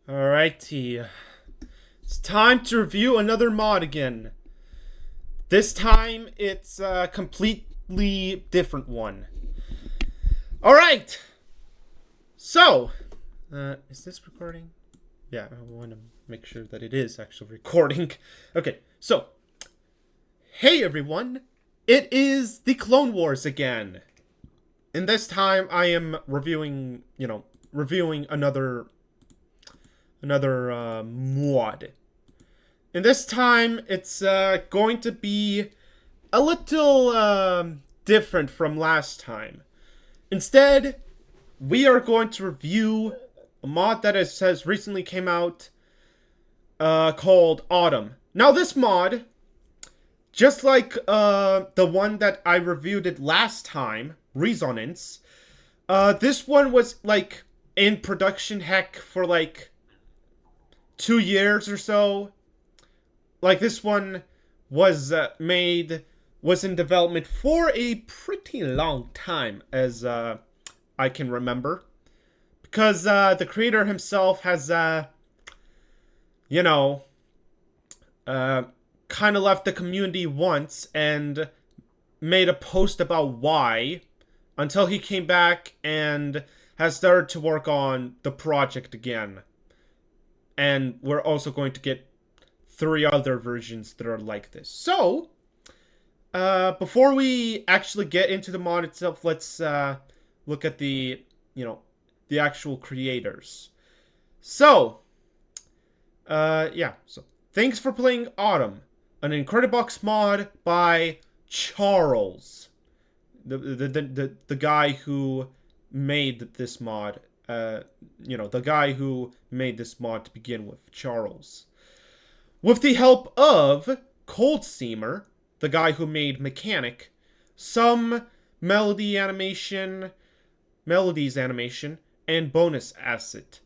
Alrighty. It's time to review another mod again. This time, it's a completely different one. Alright! So, is this recording? Yeah, I want to make sure that it is actually recording. Okay, so, hey everyone! It is the Clone Wars again! And this time, I am reviewing another mod. And this time, it's going to be a little different from last time. Instead, we are going to review a mod that has recently came out called Autumn. Now, this mod, just like the one that I reviewed it last time, Resonance, this one was like in production heck for like 2 years or so. Like, this one was was in development for a pretty long time, as I can remember, because the creator himself has kind of left the community once and made a post about why, until he came back and has started to work on the project again. And we're also going to get 3 other versions that are like this. So, before we actually get into the mod itself, let's look at the actual creators. So, So, thanks for playing Autumn, an Incredibox mod by Charles, the guy who made this mod. The guy who made this mod to begin with, Charles. With the help of Cold Seamer, the guy who made Mechanic, some melodies animation, and bonus asset.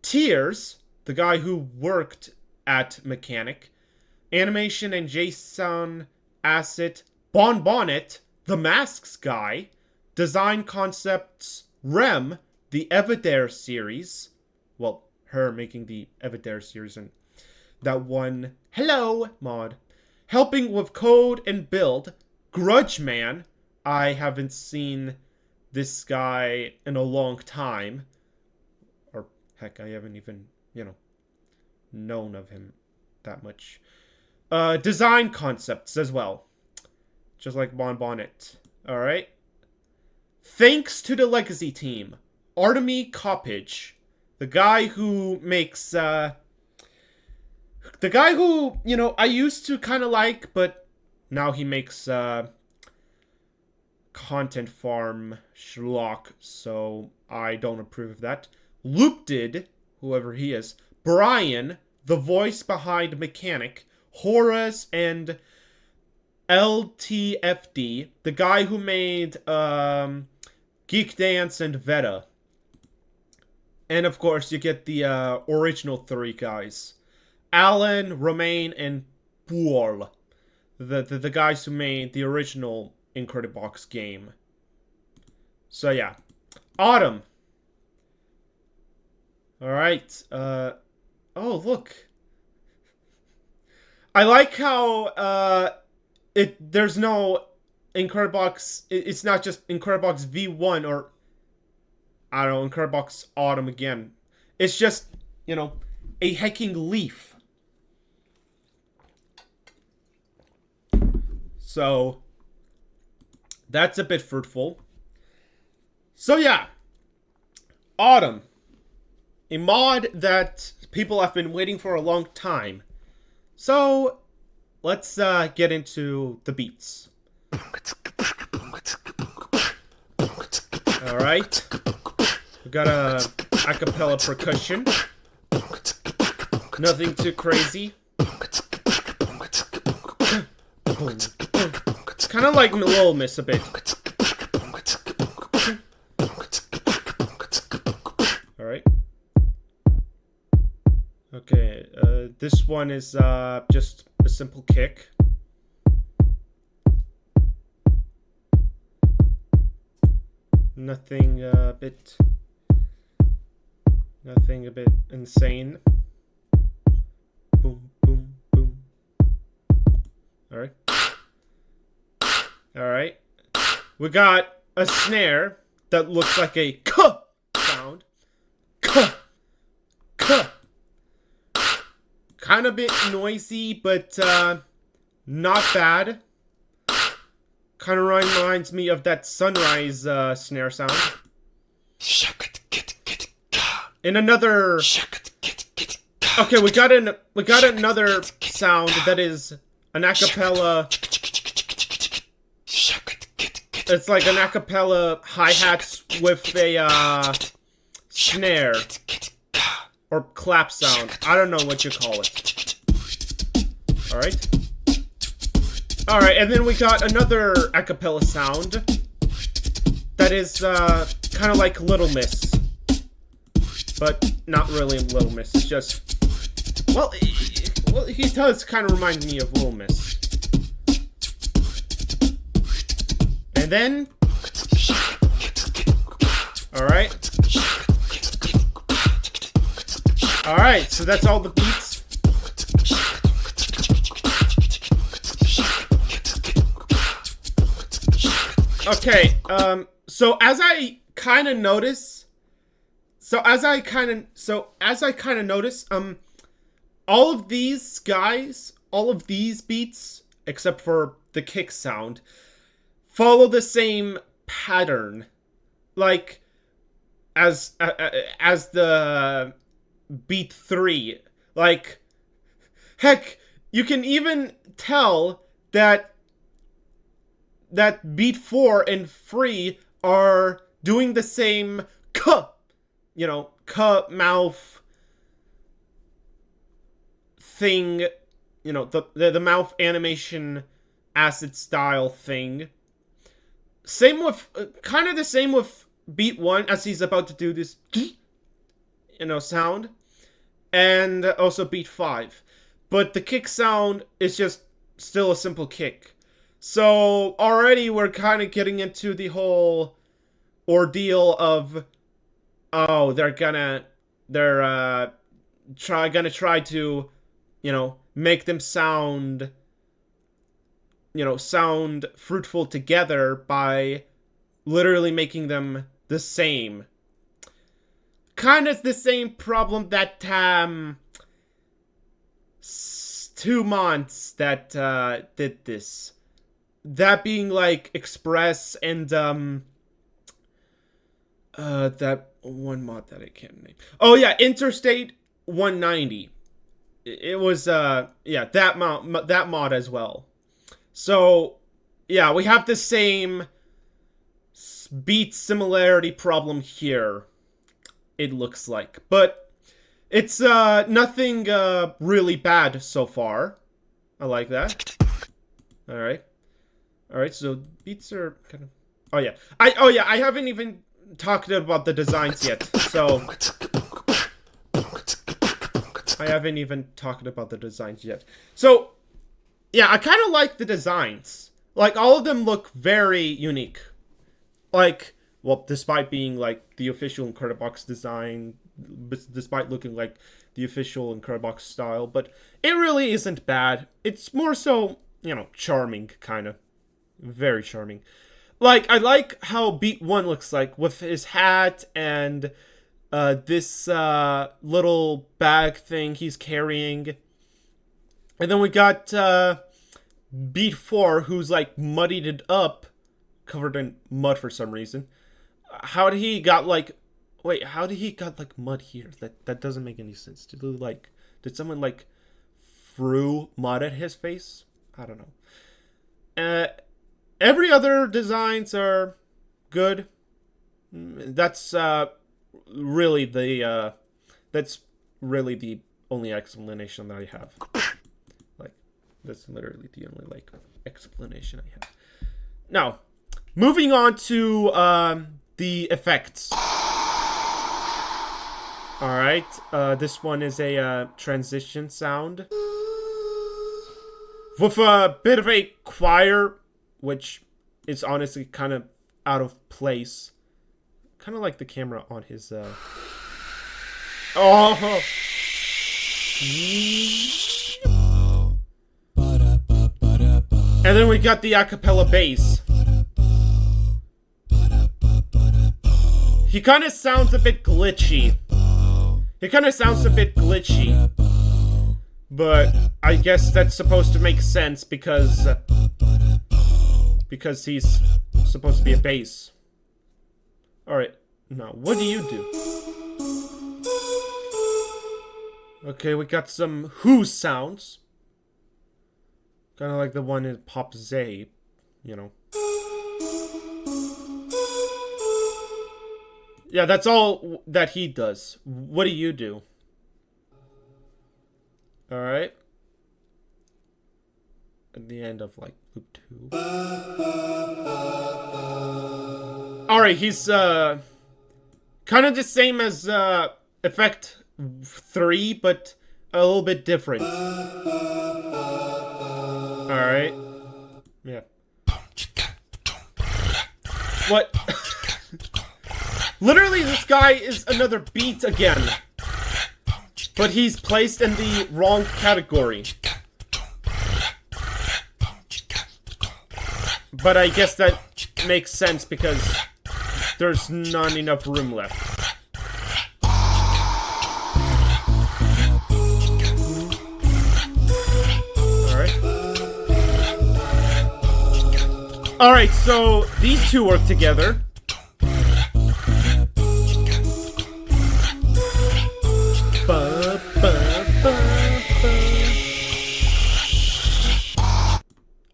Tears, the guy who worked at Mechanic, animation and JSON asset. Bonbonnet, the masks guy, design concepts. Rem, the Evadare series. Well, her making the Evadare series and that one hello mod. Helping with code and build. Grudge Man. I haven't seen this guy in a long time. Or heck, I haven't even, known of him that much. Design concepts as well. Just like Bonbonnet. Alright. Thanks to the Legacy team. Artemy Coppage. The guy who makes, the guy who, I used to kind of like, but now he makes, content farm schlock, so I don't approve of that. Loop did, whoever he is. Brian, the voice behind Mechanic. Horace and LTFD, the guy who made, Geek Dance and Veta. And of course, you get the original 3 guys. Alan, Romain, and Paul. The guys who made the original Incredibox game. So yeah. Autumn. Alright. Oh, look. I like how there's no Incredibox. It's not just Incredibox V1 or I don't know, Incredibox Autumn again. It's just, a hecking leaf. So, that's a bit fruitful. So yeah, Autumn. A mod that people have been waiting for a long time. So, let's get into the beats. Alright. We got a acapella percussion. Nothing too crazy. It's kind of like Little Miss a bit. Alright. Okay, this one is just a simple kick. Nothing Nothing a bit insane. Boom, boom, boom. Alright. Alright. We got a snare that looks like a kuh sound. Kuh. Kuh. Kind of a bit noisy, but not bad. Kind of reminds me of that sunrise snare sound. In another... Okay, we got another sound that is an acapella. It's like an acapella hi-hats with a snare or clap sound. I don't know what you call it. Alright. Alright, and then we got another acapella sound that is kind of like Little Miss. But not really Little Miss, it's just... Well, he does kind of remind me of Little Miss. And then... Alright. Alright, so that's all the beats. Okay, so as I kind of notice... all of these guys, all of these beats, except for the kick sound, follow the same pattern, like as the beat 3. Like, heck, you can even tell that beat 4 and 3 are doing the same kuh, you know, kuh mouth thing, you know, the mouth animation acid style thing. Same with, kind of the same with beat 1 as he's about to do this, you know, sound. And also beat 5. But the kick sound is just still a simple kick. So already we're kind of getting into the whole ordeal of, oh, they're gonna try to, you know, make them sound, you know, sound fruitful together by literally making them the same. Kind of the same problem that, 2 months that, did this. That being, like, Express and, that one mod that I can't name. Oh, yeah, Interstate 190. It was, yeah, that mod as well. So, yeah, we have the same beat similarity problem here, it looks like. But it's, nothing, really bad so far. I like that. Alright. Alright, so beats are kind of... Oh, yeah. I haven't even talked about the designs yet, so... I haven't even talked about the designs yet. So, yeah, I kind of like the designs. Like, all of them look very unique. Like, well, despite being, like, the official Incredibox design, despite looking like the official Incredibox style, but it really isn't bad. It's more so, you know, charming, kind of. Very charming. Like, I like how beat 1 looks like, with his hat and this little bag thing he's carrying. And then we got beat 4, who's, like, muddied it up, covered in mud for some reason. How did he got, like... Wait, how did he got, like, mud here? That doesn't make any sense. Did someone, like, threw mud at his face? I don't know. Every other designs are good. That's really the only explanation that I have. Like, that's literally the only, like, explanation I have. Now, moving on to the effects. Alright, this one is a transition sound. With a bit of a choir, which is honestly kind of out of place. Kind of like the camera on his Oh. And then we got the acapella bass. He kind of sounds a bit glitchy. But I guess that's supposed to make sense because he's supposed to be a bass. Alright, now what do you do? Okay, we got some who sounds. Kind of like the one in Pop Zay, you know. Yeah, that's all that he does. What do you do? Alright. At the end of, like, loop 2. Alright, he's, kind of the same as, effect 3, but a little bit different. Alright. Yeah. What? Literally, this guy is another beat again. But he's placed in the wrong category. But I guess that makes sense because there's not enough room left. Alright, so these two work together.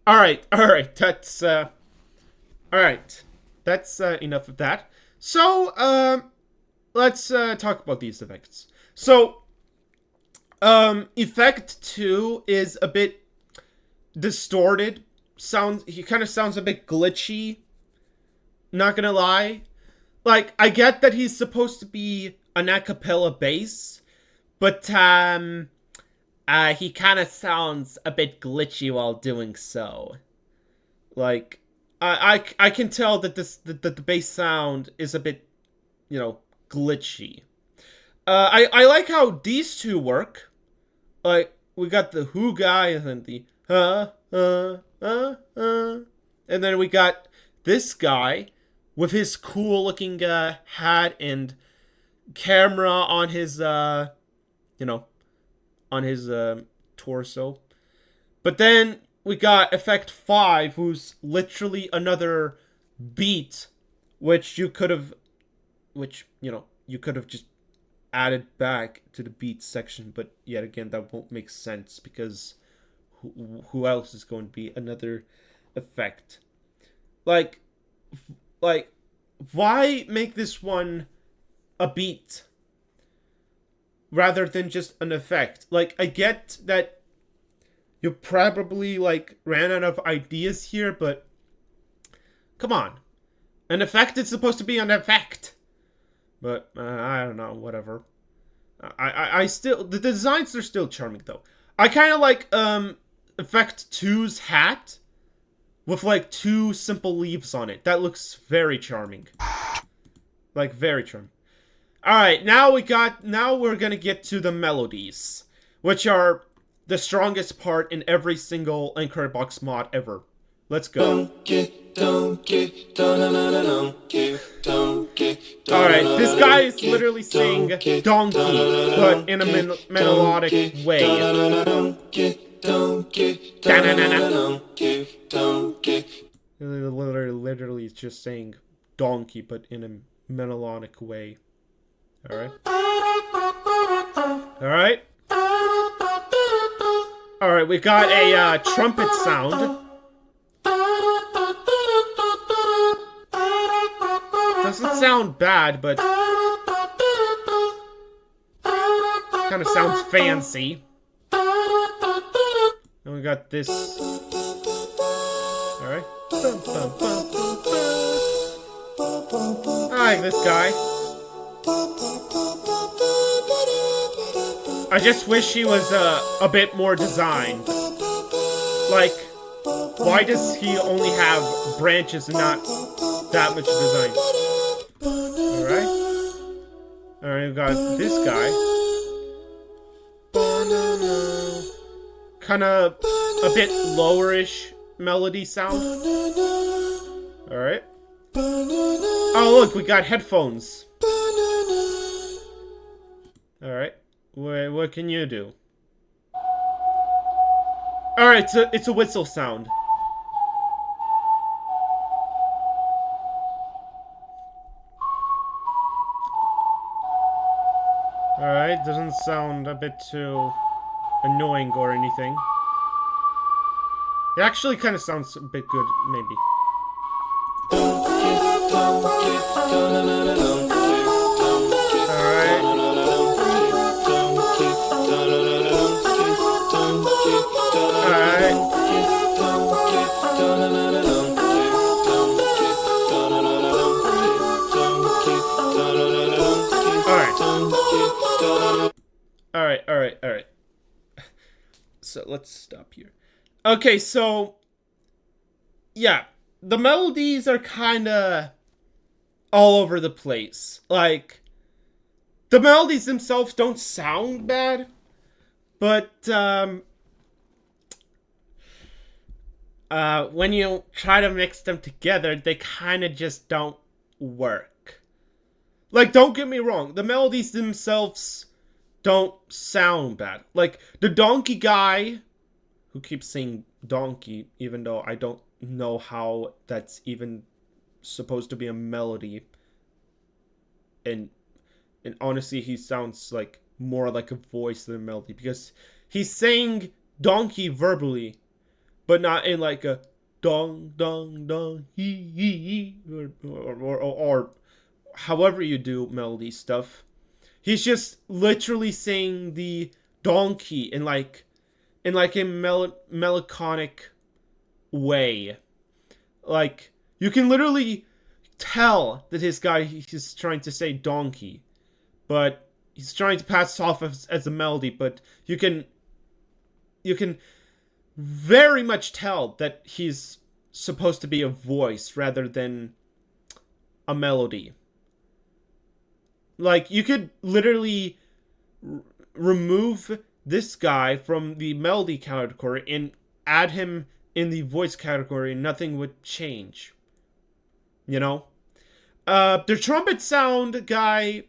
Alright, that's, alright. That's, enough of that. So, let's, talk about these effects. So, effect 2 is a bit distorted. He kind of sounds a bit glitchy. Not gonna lie. Like, I get that he's supposed to be an a cappella bass, but, he kind of sounds a bit glitchy while doing so. Like, I can tell that the bass sound is a bit, you know, glitchy. I like how these two work. Like, we got the who guy and then the and then we got this guy with his cool looking hat and camera on his you know, on his torso. But then we got effect 5, who's literally another beat, which you could have just added back to the beat section, but yet again that won't make sense because who else is going to be another effect? Like, why make this one a beat rather than just an effect? Like, I get that you probably, like, ran out of ideas here, but come on. An effect is supposed to be an effect. But, I don't know, whatever. I still, the designs are still charming, though. I kind of like, effect 2's hat with, like, 2 simple leaves on it. That looks very charming. Like, very charming. Alright, now we're gonna get to the melodies, which are the strongest part in every single Incredibox mod ever. Let's go. Alright, this guy is literally saying donkey, but in a melodic way. Literally just saying donkey, but in a melodic way. Alright. Alright. Alright, we got a trumpet sound. Doesn't sound bad, but kind of sounds fancy. And we got this. Alright. I like this guy. I just wish he was a bit more designed. Like, why does he only have branches and not that much design? Alright. Alright, we got this guy. kind of a bit lowerish melody sound. Alright. Oh, look, we got headphones. Alright. What can you do? Alright, it's a whistle sound. Alright, doesn't sound a bit too annoying or anything. It actually kind of sounds a bit good, maybe. Alright. Alright. So let's stop here. Okay, so yeah, the melodies are kind of all over the place. Like, the melodies themselves don't sound bad, but when you try to mix them together, they kind of just don't work. Like, don't get me wrong, the melodies themselves don't sound bad. Like, the donkey guy, who keeps saying donkey, even though I don't know how that's even supposed to be a melody. And honestly, he sounds like more like a voice than a melody, because he's saying donkey verbally, but not in like a dong dong dong hee or however you do melody stuff. He's just literally saying the donkey in like a melancholic way. Like, you can literally tell that he's trying to say donkey, but he's trying to pass off as a melody, but you can very much tell that he's supposed to be a voice rather than a melody. Like, you could literally remove this guy from the melody category and add him in the voice category and nothing would change. You know? The trumpet sound guy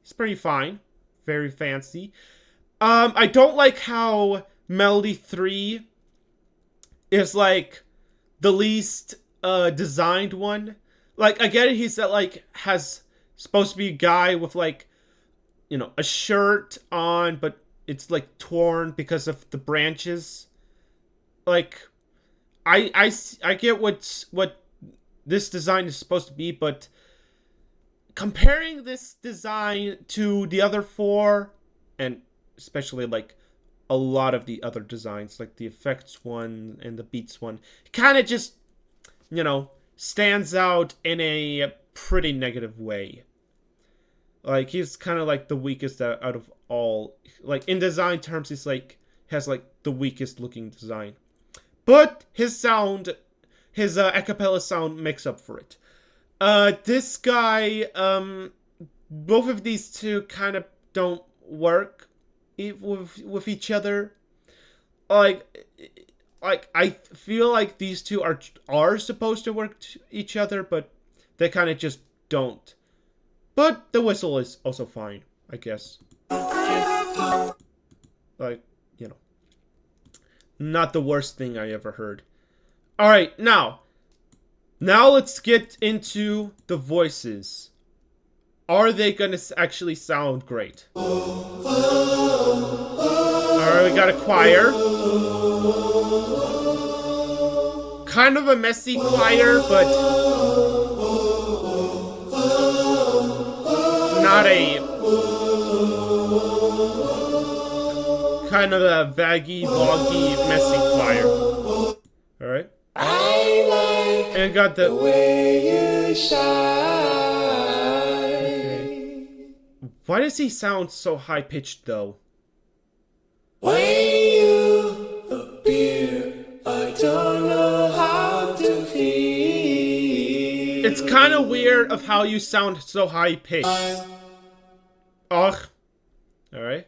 is pretty fine. Very fancy. I don't like how Melody 3 is like the least designed one. Like, I get it, he's that like has supposed to be a guy with like, you know, a shirt on, but it's like torn because of the branches. Like, I get what this design is supposed to be, but comparing this design to the other four, and especially like a lot of the other designs, like the effects one and the beats one, it kind of just, you know, stands out in a pretty negative way. Like, he's kind of like the weakest out of all. Like, in design terms, he's like, has like the weakest looking design. But his sound, his a cappella sound makes up for it. This guy, both of these two kind of don't work with each other. Like I feel like these two are supposed to work each other, but they kind of just don't. But the whistle is also fine, I guess. Like, you know, not the worst thing I ever heard. Alright, now let's get into the voices. Are they gonna actually sound great? Alright, we got a choir. Kind of a messy choir, but not a kind of a vaggy, boggy, messy choir. Alright. And got the way you shine. Okay. Why does he sound so high pitched though? When you appear, I don't know how to feel. It's kind of weird of how you sound so high pitched. Ugh. Alright.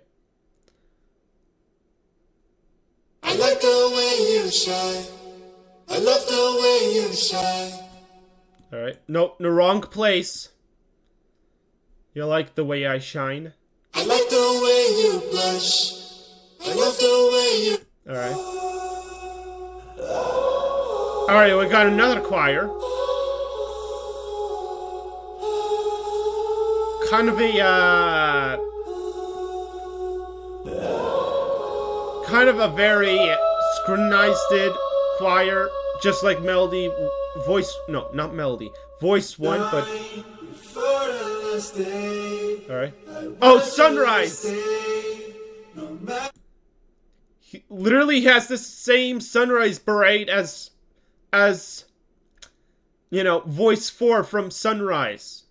you shine. I love the way you shine. Alright. Nope, the wrong place. You like the way I shine? I like the way you blush. I love the way you... Alright. Alright, we got another choir. Kind of a very scrutinized choir, just like Melody, voice, no, not Melody, voice one, but... Alright. Oh, Sunrise! He literally has the same Sunrise beret as, you know, voice 4 from Sunrise.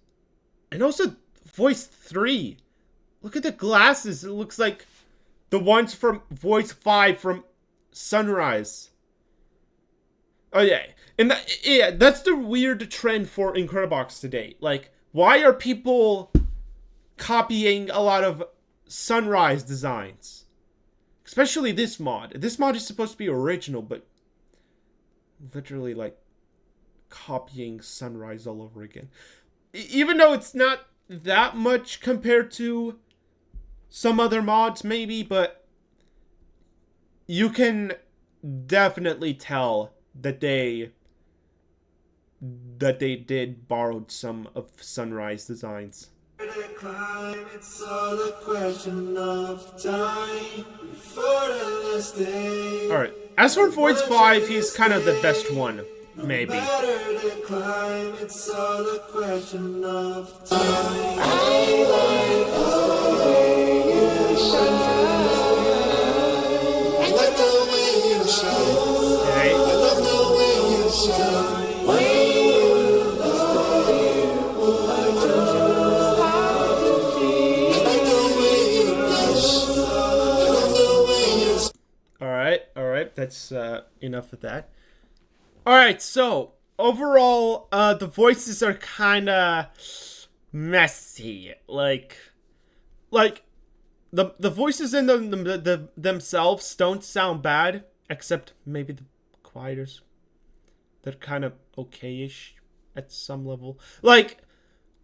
And also voice 3. Look at the glasses. It looks like the ones from voice 5 from Sunrise. Oh yeah. And that's the weird trend for Incredibox today. Like, why are people copying a lot of Sunrise designs? Especially this mod. This mod is supposed to be original, but literally like copying Sunrise all over again. Even though it's not that much compared to some other mods maybe, but you can definitely tell that they did borrowed some of Sunrise designs. It's all a question of time before the last day. Alright, as for voice 5, he's kind of the best one, maybe. It's all a question of time. I like the way you shine. I like the way you shine. Okay. I love the way you shine. Alright, that's enough of that. Alright, so overall, the voices are kinda messy. Like the voices in themselves don't sound bad, except maybe the choirs. They're kind of okay-ish at some level. Like,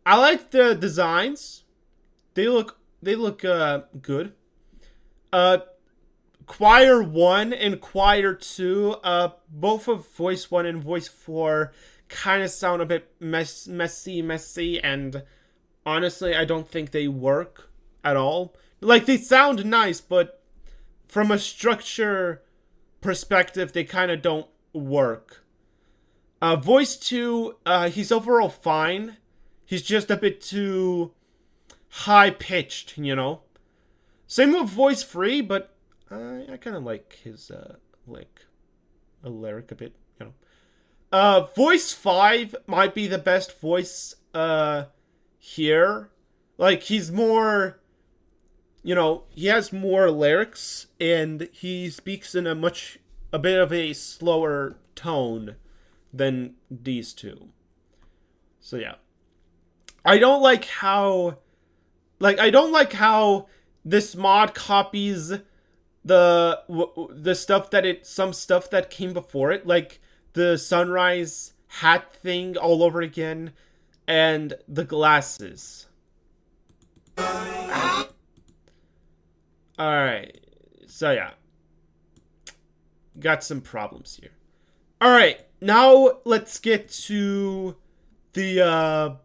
I like the designs. They look good. Choir 1 and Choir 2, both of Voice 1 and Voice 4 kind of sound a bit messy, and honestly, I don't think they work at all. Like, they sound nice, but from a structure perspective, they kind of don't work. Voice 2, he's overall fine. He's just a bit too high-pitched, you know? Same with Voice 3, but I kind of like his, like, a lyric a bit, you know. Voice 5 might be the best voice, here. Like, he's more, you know, he has more lyrics, and he speaks in a bit of a slower tone than these two. So, yeah. I don't like how this mod copies the stuff that some stuff that came before it, like the Sunrise hat thing all over again, and the glasses. Alright, so yeah. Got some problems here. Alright, now let's get to the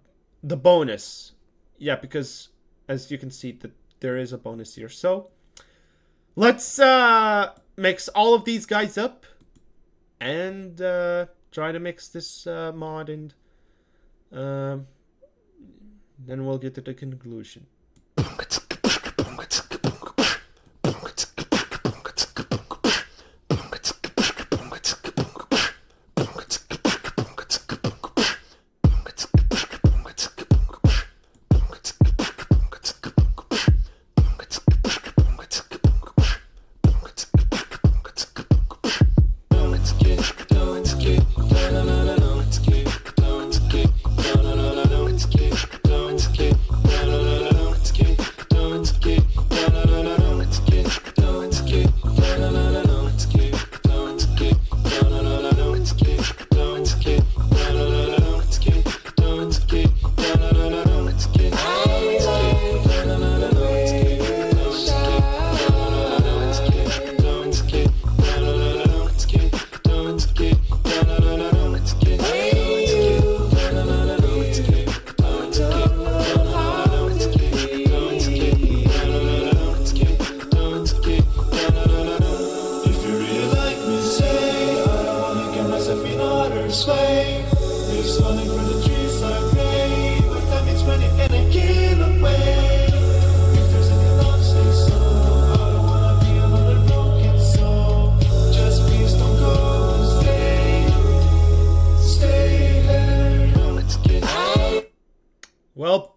bonus. Yeah, because as you can see, that there is a bonus here. So let's mix all of these guys up and try to mix this mod, and then we'll get to the conclusion.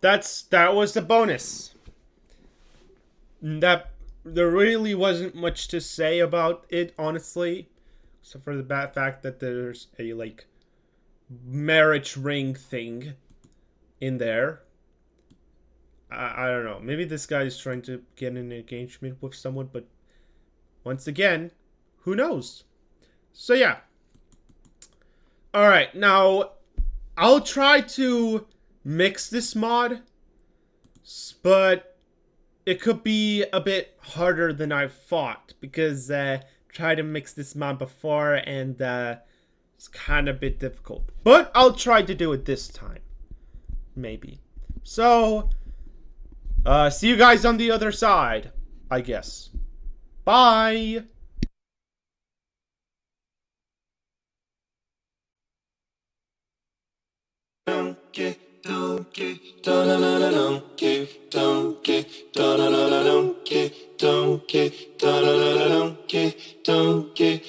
that was the bonus. That there really wasn't much to say about it, honestly, except for the bad fact that there's a like marriage ring thing in there. I don't know. Maybe this guy is trying to get an engagement with someone, but once again, who knows? So yeah. Alright, now I'll try to mix this mod, but it could be a bit harder than I thought, because tried to mix this mod before and it's kind of a bit difficult. But I'll try to do it this time. Maybe. So, see you guys on the other side, I guess. Bye! Donkey, donkey, donkey, donkey, donkey, donkey, donkey, donkey, donkey,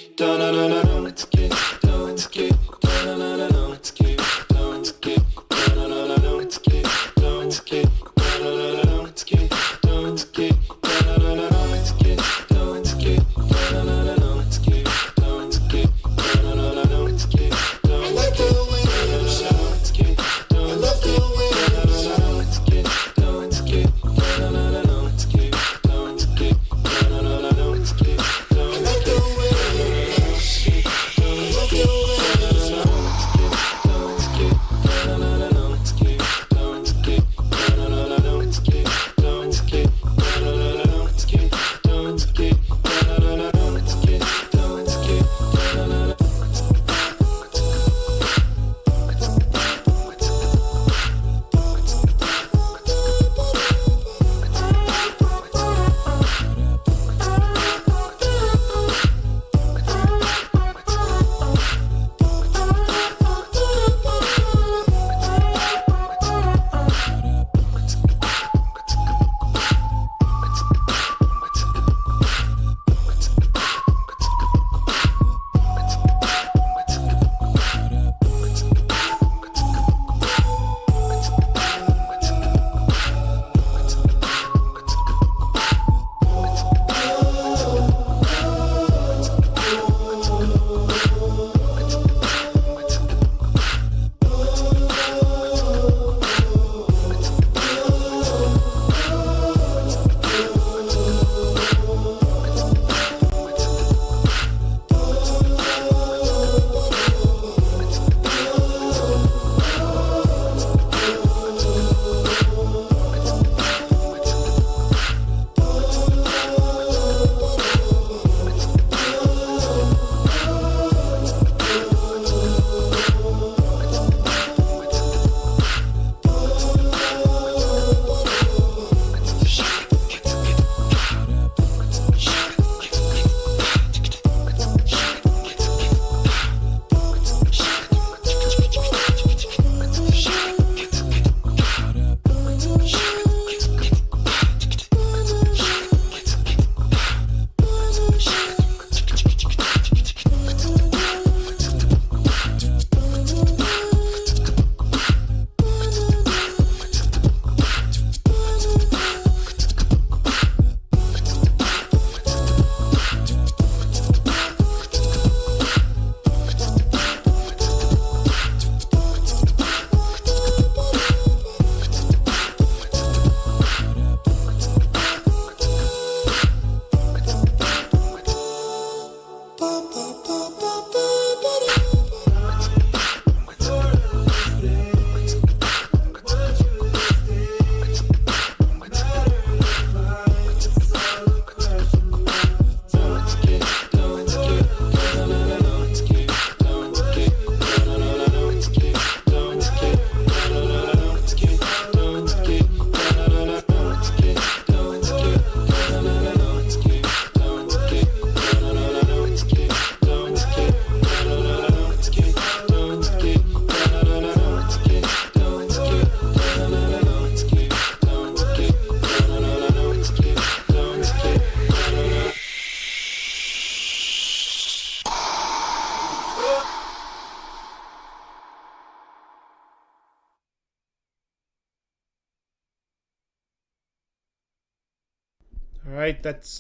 Alright, that's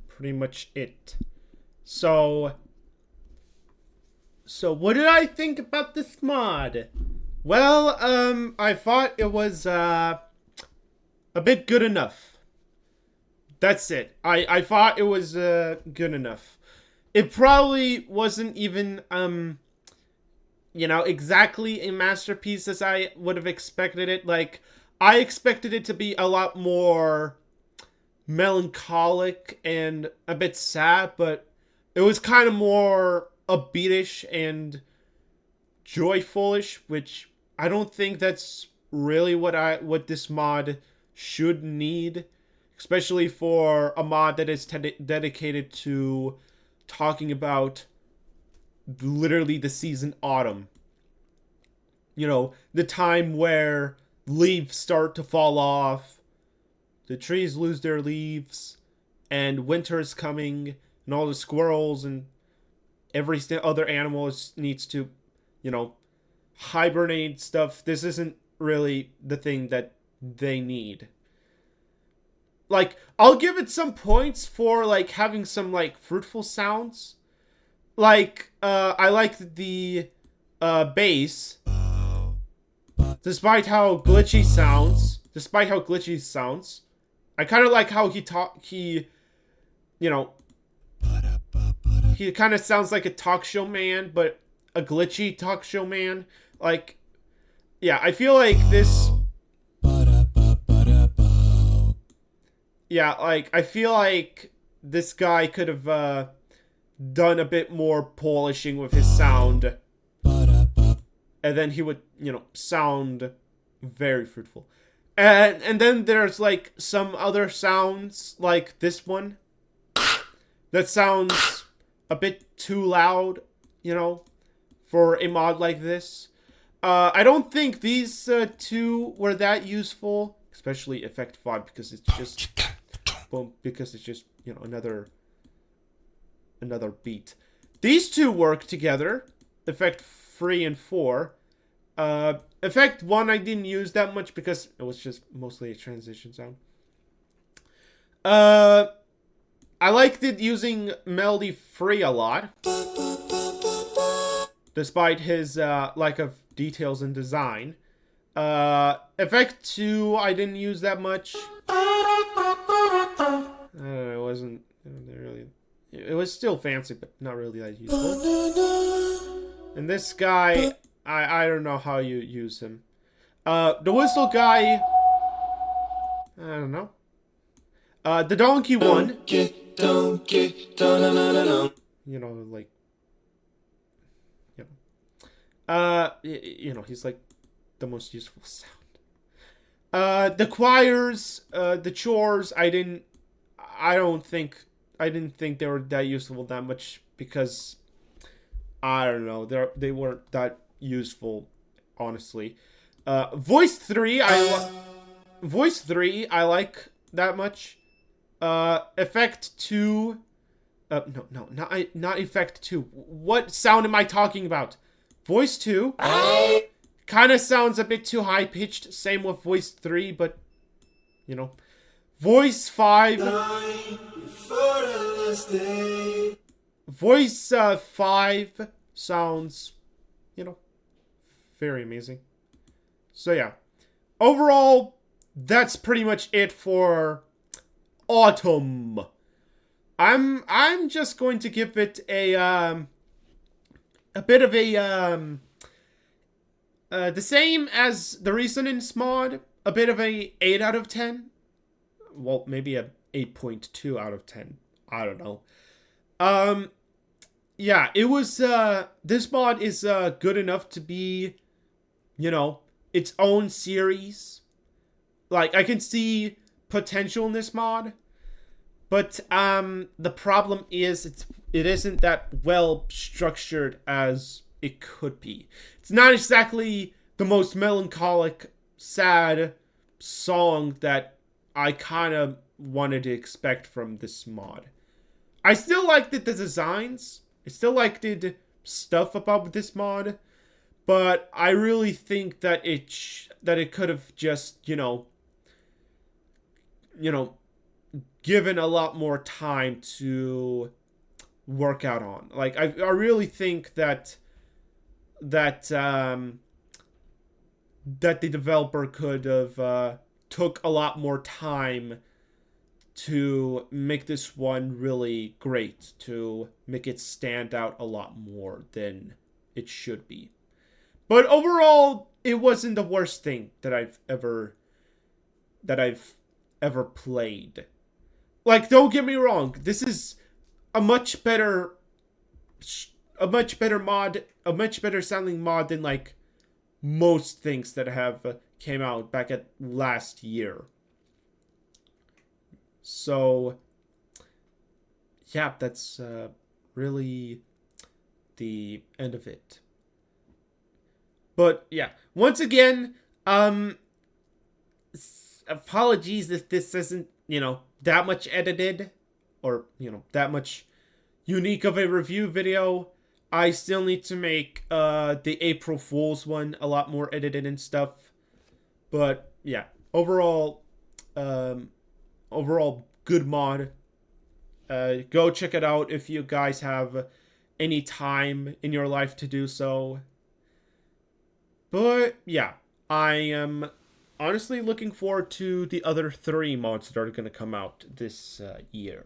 pretty much it. So what did I think about this mod? Well, I thought it was a bit good enough. That's it. I thought it was good enough. It probably wasn't even exactly a masterpiece as I would have expected it. Like, I expected it to be a lot more melancholic and a bit sad, but it was kind of more upbeatish and joyfulish, which I don't think that's really what this mod should need, especially for a mod that is dedicated to talking about literally the season autumn. You know, the time where leaves start to fall off, the trees lose their leaves, and winter is coming, and all the squirrels and every other animal needs to, you know, hibernate stuff. This isn't really the thing that they need. Like, I'll give it some points for, like, having some, like, fruitful sounds. Like, I like the bass. Despite how glitchy sounds. I kind of like how he kind of sounds like a talk show man, but a glitchy talk show man. Like, yeah, I feel like this... Yeah, like, I feel like this guy could have done a bit more polishing with his sound. And then he would, sound very fruitful. And then there's, like, some other sounds, like this one, that sounds a bit too loud, for a mod like this. I don't think these two were that useful, especially Effect 5, because it's just... Well, because it's just, another beat. These two work together, Effect 3 and 4. Effect 1 I didn't use that much because it was just mostly a transition sound. I liked it using Melody Free a lot. Despite his lack of details and design. Effect 2 I didn't use that much. It wasn't really... It was still fancy, but not really that useful. And this guy, I don't know how you use him. The whistle guy, I don't know. The donkey one, he's like the most useful sound. The choirs, the chores, I didn't think they were that useful that much because I don't know, they weren't that useful, honestly. Voice 3 I like that much. Effect 2, not Effect 2. What sound am I talking about? Voice 2 kind of sounds a bit too high pitched. Same with Voice 3, but Voice 5. Voice 5 sounds, very amazing. So yeah, overall, that's pretty much it for Autumn. I'm just going to give it a bit of a the same as the Resonance mod, a bit of a 8 out of 10. Well, maybe a 8.2 out of 10. I don't know. Yeah, it was, this mod is, good enough to be, its own series. Like, I can see potential in this mod. But, the problem is, it isn't that well structured as it could be. It's not exactly the most melancholic, sad song that I kind of wanted to expect from this mod. I still liked the designs. I still liked the stuff about this mod, but I really think that it could have just given a lot more time to work out on. Like I really think that that the developer could have took a lot more time to make this one really great, to make it stand out a lot more than it should be. But overall, it wasn't the worst thing that I've ever played. Like, don't get me wrong, this is a much better mod, a much better sounding mod than like most things that have came out back at last year. So, yeah, that's really the end of it. But yeah, once again, apologies if this isn't, that much edited or, that much unique of a review video. I still need to make the April Fool's one a lot more edited and stuff. But yeah, overall, overall good mod. Go check it out if you guys have any time in your life to do so. But yeah, I am honestly looking forward to the other 3 mods that are going to come out this year.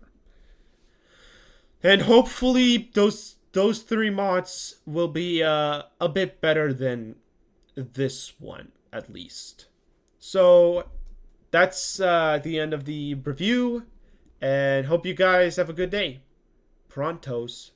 And hopefully those 3 mods will be a bit better than this one, at least. So that's the end of the review, and hope you guys have a good day. Prontos.